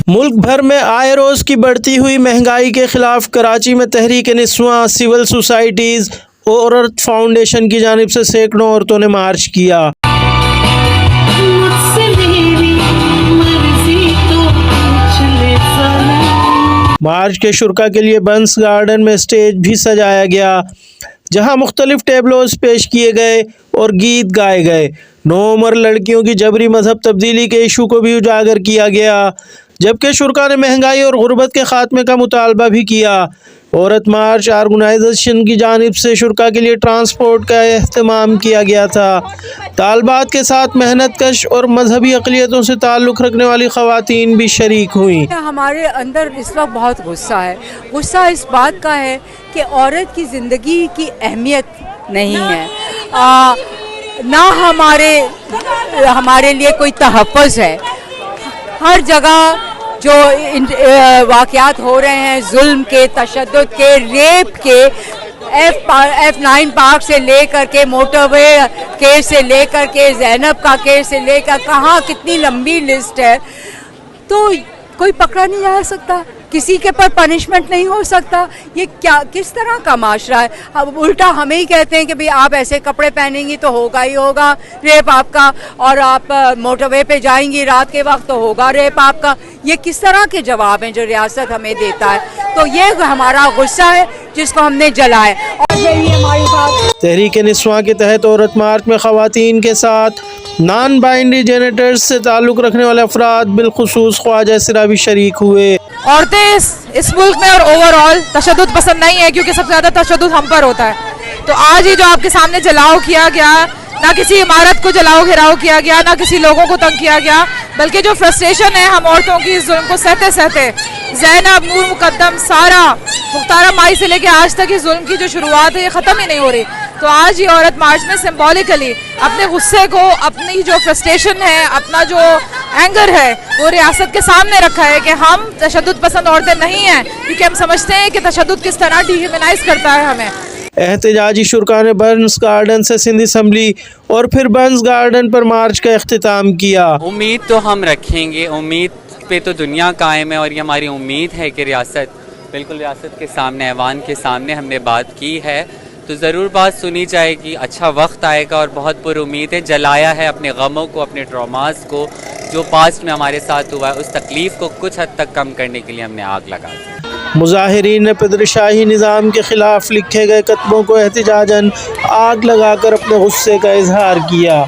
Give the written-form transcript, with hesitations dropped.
ملک بھر میں آئے روز کی بڑھتی ہوئی مہنگائی کے خلاف کراچی میں تحریک نسواں، سول سوسائٹیز اور عورت فاؤنڈیشن کی جانب سے سینکڑوں عورتوں نے مارچ کیا۔ مارچ کے شرکا کے لیے بنس گارڈن میں اسٹیج بھی سجایا گیا، جہاں مختلف ٹیبلوز پیش کیے گئے اور گیت گائے گئے۔ نوعمر لڑکیوں کی جبری مذہب تبدیلی کے ایشو کو بھی اجاگر کیا گیا، جبکہ شرکا نے مہنگائی اور غربت کے خاتمے کا مطالبہ بھی کیا۔ عورت مارچ آرگنائزیشن کی جانب سے شرکا کے لیے ٹرانسپورٹ کا اہتمام کیا گیا تھا۔ طالبات کے ساتھ محنت کش اور مذہبی اقلیتوں سے تعلق رکھنے والی خواتین بھی شریک ہوئیں۔ ہمارے اندر اس وقت بہت غصہ ہے۔ غصہ اس بات کا ہے کہ عورت کی زندگی کی اہمیت نہیں ہے، نہ ہمارے لیے کوئی تحفظ ہے۔ ہر جگہ جو واقعات ہو رہے ہیں، ظلم کے، تشدد کے، ریپ کے، F9 پارک سے لے کر کے موٹر وے کیس سے لے کر کے زینب کا کیس سے لے کر کہاں کتنی لمبی لسٹ ہے، تو کوئی پکڑا نہیں جا سکتا، کسی کے پر پنشمنٹ نہیں ہو سکتا۔ یہ کیا کس طرح کا معاشرہ ہے؟ اب الٹا ہمیں ہی کہتے ہیں کہ بھئی آپ ایسے کپڑے پہنیں گی تو ہوگا ہی ہوگا ریپ آپ کا، اور آپ موٹر وے پہ جائیں گی رات کے وقت تو ہوگا ریپ آپ کا۔ یہ کس طرح کے جواب ہیں جو ریاست ہمیں دیتا ہے؟ تو یہ ہمارا غصہ ہے جس کو ہم نے جلایا۔ تحریک نسواں کے تحت عورت مارچ میں خواتین کے ساتھ نان بائنڈری جینیٹرز سے تعلق رکھنے والے افراد، بالخصوص خواجہ سرا بھی شریک ہوئے۔ عورتیں اس ملک میں اور اوور آل تشدد پسند نہیں ہے، کیونکہ سب سے زیادہ تشدد ہم پر ہوتا ہے۔ تو آج ہی جو آپ کے سامنے جلاؤ کیا گیا، نہ کسی عمارت کو جلاؤ گھراؤ کیا گیا، نہ کسی لوگوں کو تنگ کیا گیا، بلکہ جو فرسٹریشن ہے ہم عورتوں کی اس ظلم کو سہتے سہتے، زینب، نور مقدم، سارا، مختارہ مائی سے لے کے آج تک اس ظلم کی جو شروعات ہے یہ ختم ہی نہیں ہو رہی۔ تو آج یہ عورت مارچ میں سمبولیکلی اپنے غصے کو، اپنی جو فرسٹریشن ہے، اپنا جو اینگر ہے، وہ ریاست کے سامنے رکھا ہے کہ ہم تشدد پسند عورتیں نہیں ہیں، کیونکہ ہم سمجھتے ہیں کہ تشدد کس طرح ڈی ہیومنائز کرتا ہے ہمیں۔ احتجاجی شرکا نے برنس گارڈن سے سندھ اسمبلی اور پھر برنس گارڈن پر مارچ کا اختتام کیا۔ امید تو ہم رکھیں گے، امید پہ تو دنیا قائم ہے، اور یہ ہماری امید ہے کہ بالکل ریاست کے سامنے، ایوان کے سامنے ہم نے بات کی ہے تو ضرور بات سنی جائے گی، اچھا وقت آئے گا، اور بہت پر امید ہے۔ جلایا ہے اپنے غموں کو، اپنے ٹراماز کو، جو پاسٹ میں ہمارے ساتھ ہوا ہے، اس تکلیف کو کچھ حد تک کم کرنے کے لیے ہم نے آگ لگا دی۔ مظاہرین نے پدرشاہی نظام کے خلاف لکھے گئے کتبوں کو احتجاجاً آگ لگا کر اپنے غصے کا اظہار کیا۔